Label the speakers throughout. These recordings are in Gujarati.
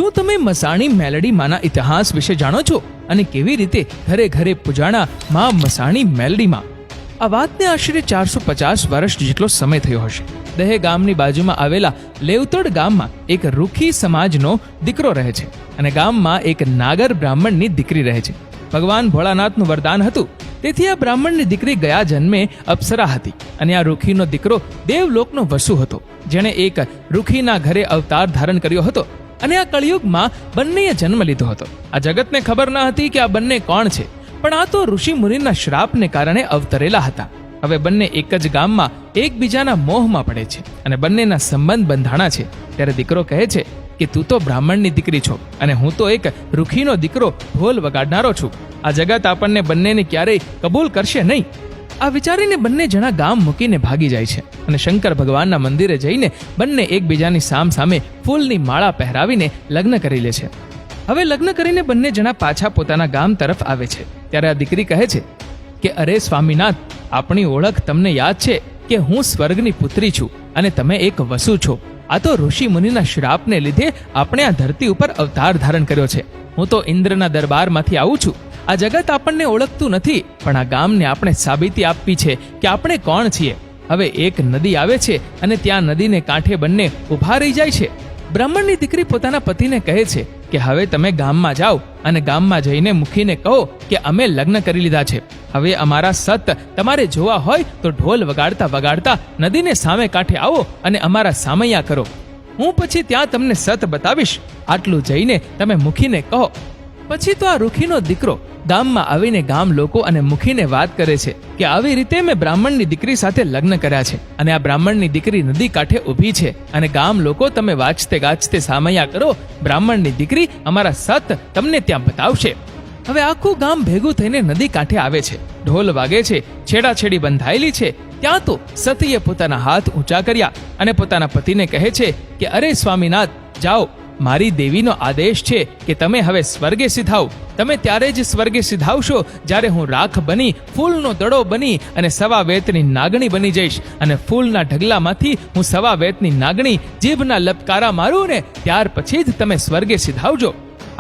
Speaker 1: શું તમે મસાણી મેલડી માના ઇતિહાસ વિશે જાણો છો અને કેવી રીતે ઘરે ઘરે પૂજાણા માં મસાણી મેલડીમાં? આ વાતને આશરે 450 વર્ષ જેટલો સમય થયો હશે. દહે ગામની બાજુમાં આવેલા લેવતડ ગામમાં એક રૂખી સમાજનો દીકરો રહે છે અને ગામમાં એક નાગર બ્રાહ્મણની દીકરી રહે છે. ભગવાન ભોળાનાથનું વરદાન હતું, તેથી આ બ્રાહ્મણની દીકરી ગયા જન્મે અપ્સરા હતી અને આ રૂખીનો દીકરો દેવલોકનો વસુ હતો, જેણે એક રૂખીના ઘરે અવતાર ધારણ કર્યો હતો અને આ કળિયુગમાં બંનેએ જન્મ લીધો હતો. આ જગતને ખબર ન હતી કે આ બંને કોણ છે, પણ આ તો ઋષિ મુનિના શ્રાપને કારણે અવતરેલા હતા. હવે બંને એક જ ગામમાં એકબીજાના મોહમાં પડે છે અને બંનેના સંબંધ બંધાણા છે. ત્યારે દીકરો કહે છે કે તું તો બ્રાહ્મણની દીકરી છો અને હું તો એક રૂખીનો દીકરો ઢોલ વગાડનારો છું. આ જગત આપણને બંનેને ક્યારેય કબૂલ કરશે નહીં. આ વિચારીને બંને જણા ગામ મૂકીને ભાગી જાય છે અને શંકર ભગવાનના મંદિરે જઈને બંને એકબીજાની સામે ફૂલની માળા પહેરાવીને લગ્ન કરી લે છે. હવે લગ્ન કરીને બંને જણા પાછા પોતાના ગામ તરફ આવે છે. ત્યારે આ દીકરી કહે છે કે અરે સ્વામીનાથ, આપણી ઓળખ તમને યાદ છે કે હું સ્વર્ગની પુત્રી છું અને તમે એક વસુ છો. આ તો ઋષિ મુનિના શ્રાપને લીધે આપણે આ ધરતી ઉપર અવતાર ધારણ કર્યો છે. હું તો ઇન્દ્રના દરબારમાંથી આવું છું. આ જગત આપણને ઓળખતું નથી, પણ આ ગામને આપણે સાબિતી આપવી છે કે આપણે કોણ છીએ. હવે એક નદી આવે છે અને ત્યાં નદીને કાંઠે બંને ઊભા રહી જાય છે. બ્રાહ્મણની દીકરી પોતાના પતિને કહે છે કે હવે તમે ગામમાં જાઓ અને ગામમાં જઈને મુખીને કહો કે અમે લગ્ન કરી લીધા છે. હવે અમારા સત તમારે જોવા હોય તો ઢોલ વગાડતા વગાડતા નદીને સામે કાંઠે આવો અને અમારા સામૈયા કરો. હું પછી ત્યાં તમને સત બતાવીશ. આટલું જઈને તમે મુખીને કહો. પછી તો આ રૂખીનો દીકરો ગામમાં આવીને ગામ લોકો અને મુખીને વાત કરે છે કે આવી રીતે મેં બ્રાહ્મણની દીકરી સાથે લગ્ન કર્યા છે અને આ બ્રાહ્મણની દીકરી નદી કાંઠે ઊભી છે અને ગામ લોકો તમે વાંચતે ગાજતે સામૈયા કરો. બ્રાહ્મણની દીકરી અમારા સત તમને ત્યાં બતાવશે. હવે આખું ગામ ભેગું થઈને નદી કાંઠે આવે છે. ઢોલ વાગે છે, છેડાછેડી બંધાયેલી છે. ત્યાં તો સતીએ પોતાના હાથ ઊંચા કર્યા અને પોતાના પતિને કહે છે કે અરે સ્વામીનાથ, જાઓ, મારી દેવીનો આદેશ છે કે તમે હવે સ્વર્ગે સિધાવ. તમે ત્યારે જ સ્વર્ગે સિધાવશો જ્યારે હું રાખ બની, ફૂલનો દડો બની અને સવા વેતની નાગણી બની જઈશ અને ફૂલના ઢગલામાંથી હું સવા વેતની નાગણી જીભના લપકારા મારું ને ત્યાર પછી જ તમે સ્વર્ગે સિધાવજો.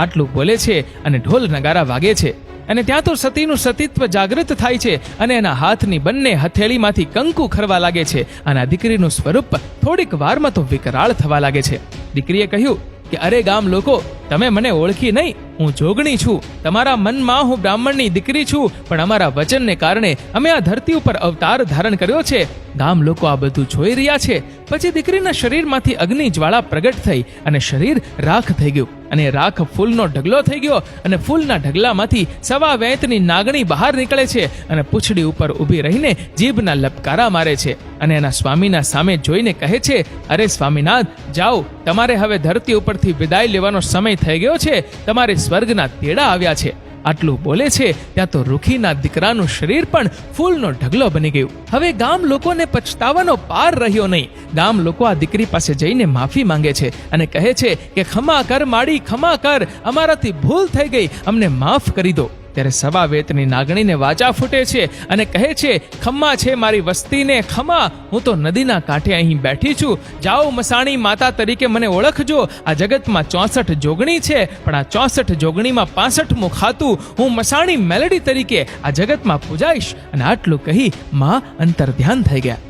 Speaker 1: આટલું બોલે છે અને ઢોલ નગારા વાગે છે અને ત્યાં તો સતીનું સતીત્વ જાગૃત થાય છે અને એના હાથની બંને હથેળીમાંથી કંકુ ખરવા લાગે છે અને આ દીકરીનું સ્વરૂપ થોડીક વારમાં તો વિકરાળ થવા લાગે છે. દીકરીએ કહ્યું કે અરે ગામ લોકો, તમે મને ઓળખી નહીં. હું જોગણી છું. તમારા મનમાં હું બ્રાહ્મણની દીકરી છું, પણ અમારા વચનને કારણે અમે આ ધરતી ઉપર અવતાર ધારણ કર્યો છે. ગામ લોકો આ બધું જોઈ રહ્યા છે. પછી દીકરીના શરીરમાંથી અગ્નિ જ્વાળા પ્રગટ થઈ અને શરીર રાખ થઈ ગયું અને રાખ ફૂલનો ઢગલો થઈ ગયો અને ફૂલના ઢગલામાંથી સવા વેતની નાગણી બહાર નીકળે છે અને પૂંછડી ઉપર ઊભી રહીને જીભના લપકારા મારે છે અને એના સ્વામીના સામે જોઈને કહે છે, અરે સ્વામીનાથ, જાઓ, તમારે હવે ધરતી ઉપરથી વિદાય લેવાનો સમય થઈ ગયો છે. તમારે સ્વર્ગના તેડા આવ્યા છે. આટલું બોલે છે ત્યાં તો રૂખીના દીકરાનું શરીર પણ ફૂલનો ઢગલો બની ગયું. હવે ગામ લોકોને પછતાવાનો પાર રહ્યો નહીં. ગામ લોકો આ દીકરી પાસે જઈને માફી માંગે છે અને કહે છે કે ખમા કર માડી, ખમા કર, અમારાથી ભૂલ થઈ ગઈ, અમને માફ કરી દો. ત્યારે સવા વેતની નાગણીને વાચા ફૂટે છે અને કહે છે, ખમ્મા છે મારી વસ્તીને ખમા, હું તો નદીના કાંઠે અહીં બેઠી છું. જાઓ, મસાણી માતા તરીકે મને ઓળખજો. આ જગતમાં 64 જોગણી છે, પણ આ 64 જોગણીમાં 65મું ખાતું હું મસાણી મેલડી તરીકે આ જગતમાં પૂજાઈશ. અને આટલું કહી માં અંતર્ધ્યાન થઈ ગયા.